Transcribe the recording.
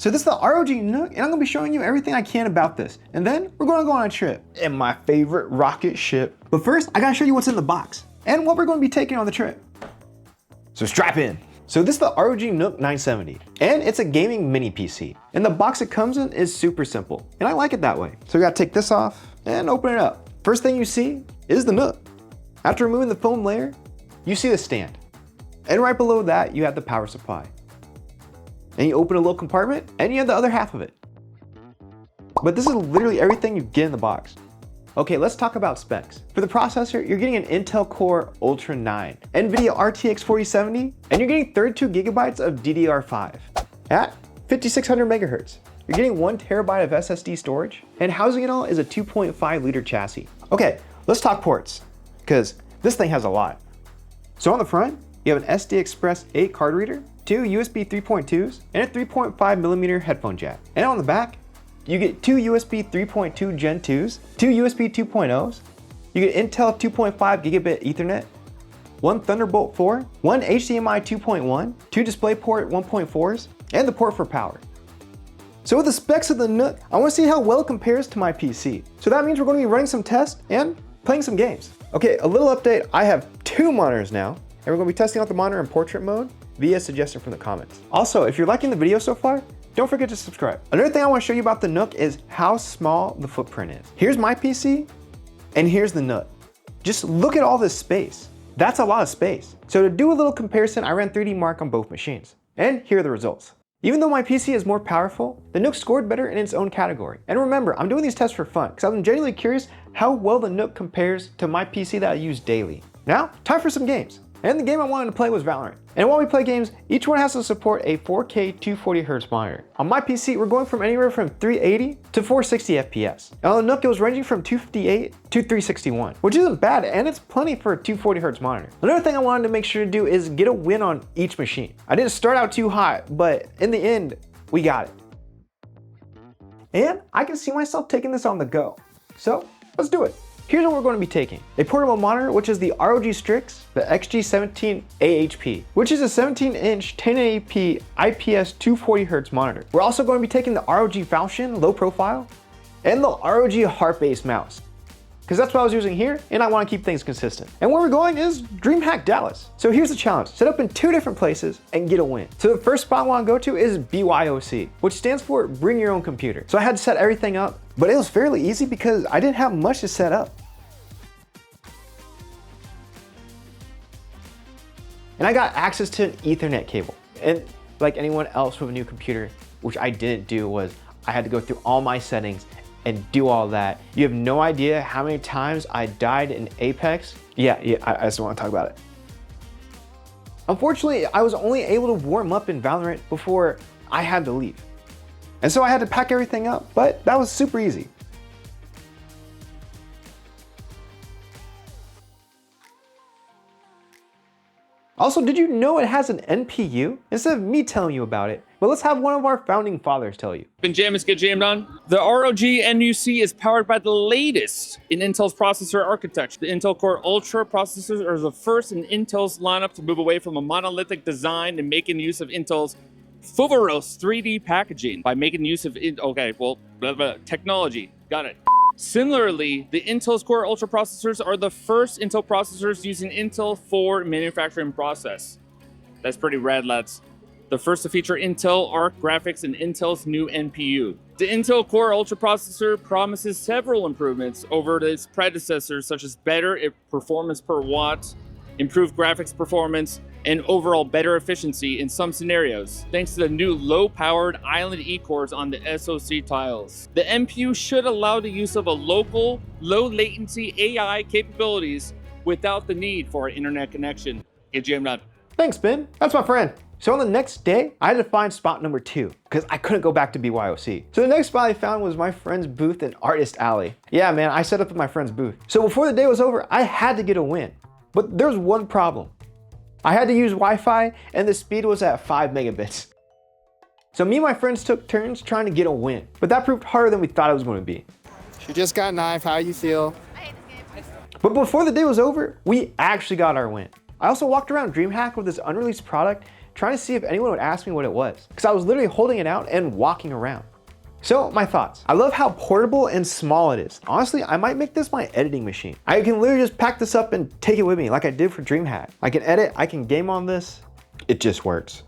So this is the ROG NUC, and I'm gonna be showing you everything I can about this. And then we're gonna go on a trip in my favorite rocket ship. But first, I gotta show you what's in the box and what we're gonna be taking on the trip. So strap in. So this is the ROG NUC 970, and it's a gaming mini PC. And the box it comes in is super simple, and I like it that way. So we gotta take this off and open it up. First thing you see is the NUC. After removing the foam layer, you see the stand. And right below that, you have the power supply. And you open a little compartment, and you have the other half of it. But this is literally everything you get in the box. Okay, let's talk about specs. For the processor, you're getting an Intel Core Ultra 9, NVIDIA RTX 4070, and you're getting 32 gigabytes of DDR5 at 5600 megahertz. You're getting 1 terabyte of SSD storage, and housing it all is a 2.5 liter chassis. Okay, let's talk ports, because this thing has a lot. So on the front, you have an SD Express 8 card reader, 2 USB 3.2s, and a 3.5 millimeter headphone jack. And on the back, you get 2 USB 3.2 Gen 2s, 2 USB 2.0s, you get Intel 2.5 gigabit Ethernet, 1 Thunderbolt 4, 1 HDMI 2.1, 2 DisplayPort 1.4s, and the port for power. So with the specs of the NUC, I want to see how well it compares to my PC. So that means we're going to be running some tests and playing some games. Okay, a little update, I have 2 monitors now, and we're going to be testing out the monitor in portrait mode via suggestion from the comments. Also, if you're liking the video so far, don't forget to subscribe. Another thing I want to show you about the NUC is how small the footprint is. Here's my PC, and here's the NUC. Just look at all this space. That's a lot of space. So to do a little comparison, I ran 3D Mark on both machines. And here are the results. Even though my PC is more powerful, the NUC scored better in its own category. And remember, I'm doing these tests for fun, because I'm genuinely curious how well the NUC compares to my PC that I use daily. Now, time for some games. And the game I wanted to play was Valorant. And while we play games, each one has to support a 4K 240Hz monitor. On my PC, we're going from anywhere from 380 to 460 FPS. And on the NUC, it was ranging from 258 to 361, which isn't bad, and it's plenty for a 240Hz monitor. Another thing I wanted to make sure to do is get a win on each machine. I didn't start out too hot, but in the end, we got it. And I can see myself taking this on the go. So let's do it. Here's what we're going to be taking. A portable monitor, which is the ROG Strix, the XG17 AHP, which is a 17-inch 1080p IPS 240Hz monitor. We're also going to be taking the ROG Falchion low profile and the ROG Heart-based mouse, because that's what I was using here, and I want to keep things consistent. And where we're going is DreamHack Dallas. So here's the challenge. Set up in 2 different places and get a win. So the first spot I want to go to is BYOC, which stands for Bring Your Own Computer. So I had to set everything up, but it was fairly easy because I didn't have much to set up. And I got access to an Ethernet cable. And like anyone else with a new computer, which I didn't do, was I had to go through all my settings and do all that. You have no idea how many times I died in Apex. Yeah, I just want to talk about it. Unfortunately, I was only able to warm up in Valorant before I had to leave. And so I had to pack everything up, but that was super easy. Also, did you know it has an NPU? Instead of me telling you about it, but let's have one of our founding fathers tell you. Been jammers get jammed on. The ROG NUC is powered by the latest in Intel's processor architecture. The Intel Core Ultra processors are the first in Intel's lineup to move away from a monolithic design and making use of Intel's Foveros 3D packaging by making use of technology. Got it. Similarly, the Intel's Core Ultra processors are the first Intel processors using Intel 4 manufacturing process. That's pretty rad, lads. The first to feature Intel Arc graphics and Intel's new NPU. The Intel Core Ultra processor promises several improvements over its predecessors, such as better performance per watt, improved graphics performance, and overall better efficiency in some scenarios, thanks to the new low-powered Island E-cores on the SoC tiles. The NPU should allow the use of a local, low-latency AI capabilities without the need for an internet connection. Get jammed on. Thanks, Ben. That's my friend. So on the next day, I had to find spot number 2 because I couldn't go back to BYOC. So the next spot I found was my friend's booth in Artist Alley. Yeah, man, I set up at my friend's booth. So before the day was over, I had to get a win. But there's one problem. I had to use Wi-Fi and the speed was at 5 megabits. So me and my friends took turns trying to get a win, but that proved harder than we thought it was going to be. She just got knifed. How you feel? I hate this game. But before the day was over, we actually got our win. I also walked around DreamHack with this unreleased product trying to see if anyone would ask me what it was, because I was literally holding it out and walking around. So my thoughts. I love how portable and small it is. Honestly, I might make this my editing machine. I can literally just pack this up and take it with me like I did for DreamHack. I can edit, I can game on this. It just works.